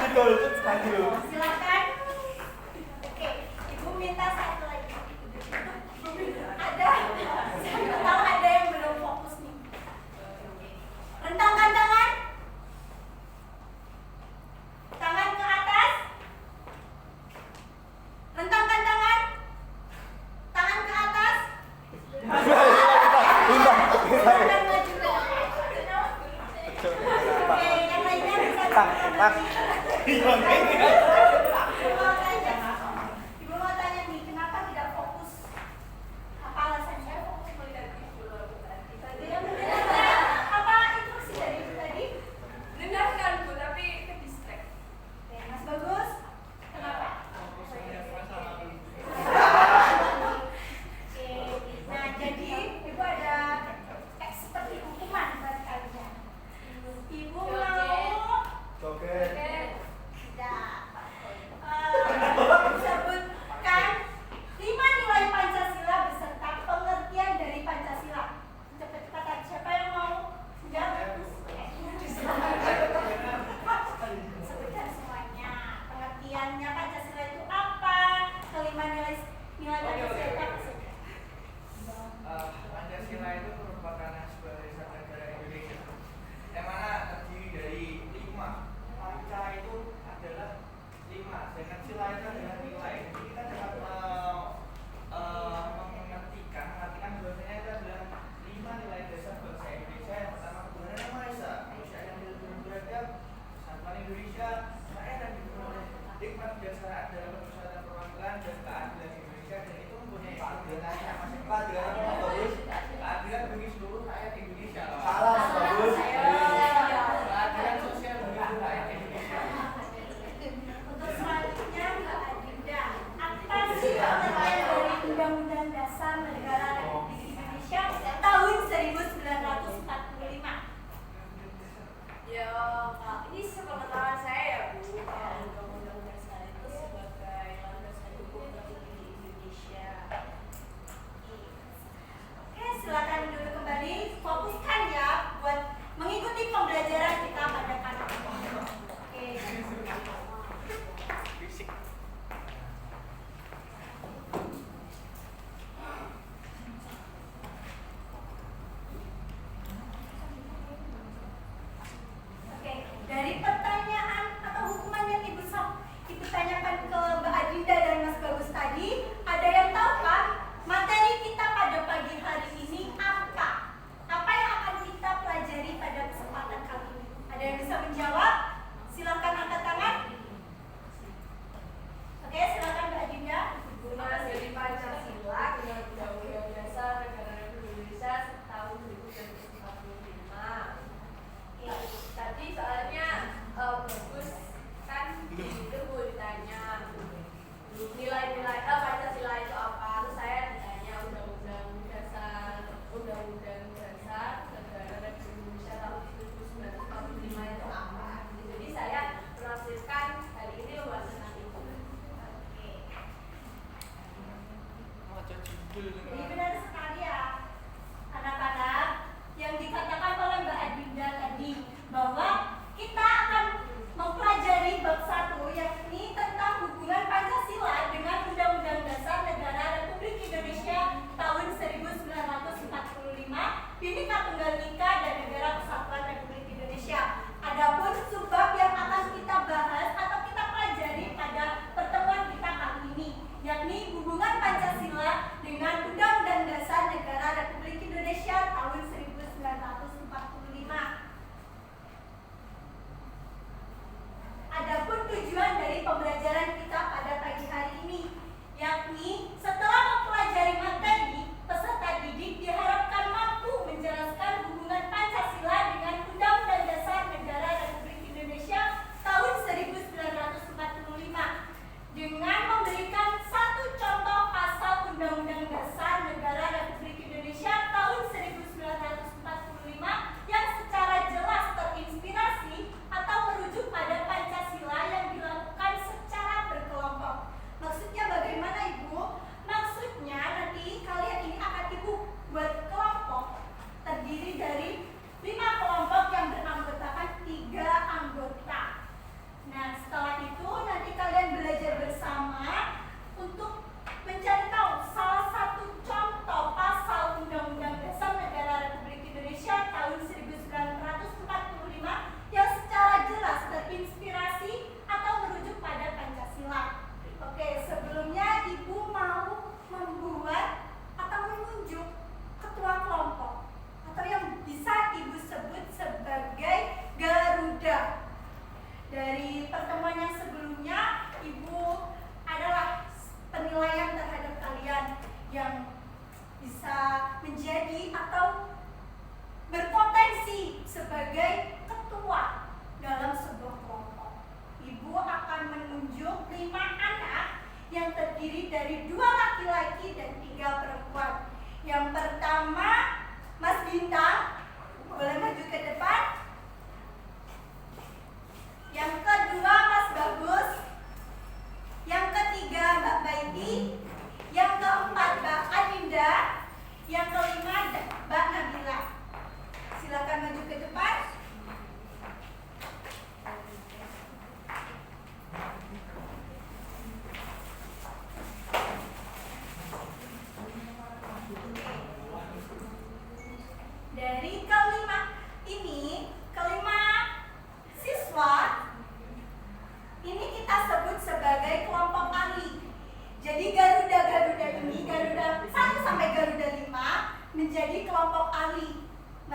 Silakan. Oke, Ibu minta satu lagi. Ada. Saya tahu ada yang belum fokus nih. Rentangkan tangan. Tangan ke atas. Rentangkan tangan. Tangan ke atas. Silakan maju. Oke, yang lainnya bisa Ibu mau tanya nih, kenapa tidak fokus? Apa alasannya? Fokus melihat dulu. Apa instruksi dari Ibu tadi? Dengarkan Bu, tapi ke distract. Oke, Mas Bagus, kenapa? Oke, nah jadi Ibu ada seperti hukuman buat kalian. Ibu mau sebutkan 5 nilai Pancasila beserta pengertian dari Pancasila. Cepat-cepatan, siapa yang mau? Jawab. Sebutkan semuanya. Pengertiannya Pancasila itu apa? Kelima nilai Pancasila itu apa sih? Pancasila itu merupakan sebuah dasar negara Indonesia yang mana terdiri dari 5. Panca itu adalah 5, sedangkan sila itu adalah nilai. Jadi kita dapat mengartikan bahwasanya itu adalah 5 nilai dasar bangsa Indonesia. Yang pertama, ketuhanan yang Maha Esa, manusia yang beradab, persatuan Indonesia, rakyat yang dipenuhi oleh nikmat kebijaksanaan dalam permusyawaratan perwakilan dan keadilan Indonesia, dan itu mempunyai keadilan yang keadilan bagi seluruh rakyat Indonesia. Keadilan sosial bagi seluruh rakyat Indonesia. Untuk selanjutnya Mbak Adinda, apa sih pengertian dari Undang-Undang Dasar Negara Republik Indonesia tahun 1945? Ya, ini sepengetahuan saya ya Bu. Undang-Undang Dasar itu sebagai landasan hukum tertinggi di Indonesia.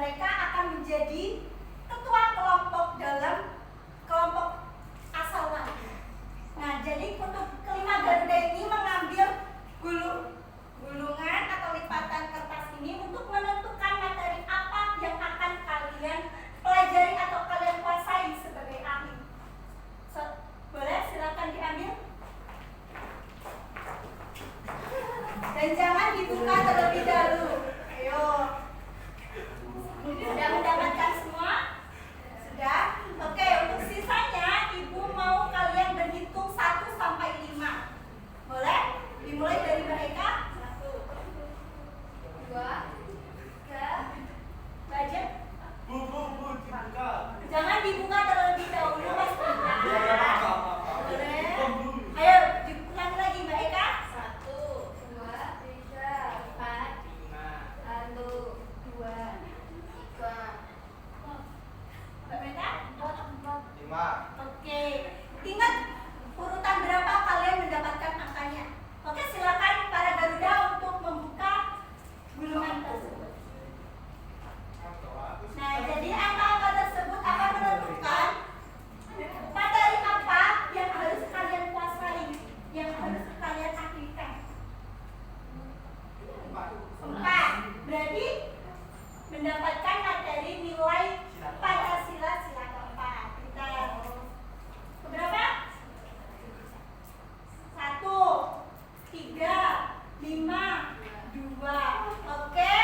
mereka akan menjadi ketua kelompok dalam kelompok asal lagi. Nah, jadi untuk kelima Garuda ini mengambil gulungan atau lipatan kertas ini untuk menentukan materi apa yang akan kalian pelajari atau kalian kuasai sebagai ahli. Boleh silakan diambil. Dan jangan dibuka terlebih dahulu. Ayo. Sudah mendapatkan semua? Sudah? Oke, untuk sisanya ibu mau kalian berhitung 1 sampai 5. Boleh? Dimulai dari mereka. 1, 2, 3. Budget. Bu, dibuka. Jangan dibuka terlebih dahulu, Mas. Ya, maaf. Boleh. Bu. Ayo, diulangi lagi Mbak Eka. 1, 2, 3, 4, 1, 2, 3. Mbak Meta? 5. Oke. Ingat urutan berapa kalian mendapatkan angkanya. Oke, silakan para Garuda untuk membuka gulungan tersebut. Nah, jadi angka-angka tersebut akan menentukan materi apa yang harus kalian kuasai, yang harus kalian ahlikan. 4. Berarti mendapatkan materi nilai Pancasila sila keempat. Kita berapa? 1, 3, 5, 2. Oke.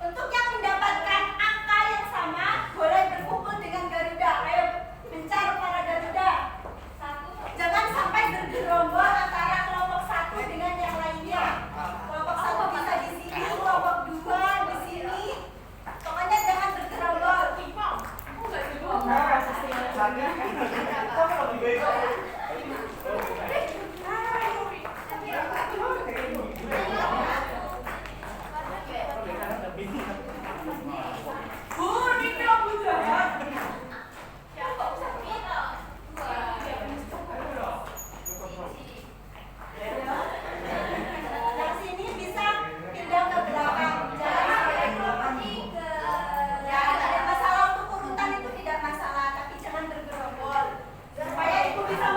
Untuk yang mendapatkan angka yang sama boleh berkumpul dengan Garuda. Ayo mencar para Garuda. Jangan sampai bergerombol antara kelompok 1 dengan yang lainnya. Kelompok 1 bisa di sini, kelompok 2 di sini. Pokoknya jangan bergerombol. Aku nggak dulu. Bu, ini aku jahat. Siapa usah kita? 2. Dari sini bisa pindah ke belakang. Jangan sampai kelompok 3. Ya, tidak ada masalah untuk urutan itu tidak masalah, tapi jangan bergerombol. Supaya ibu bisa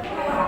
Dua.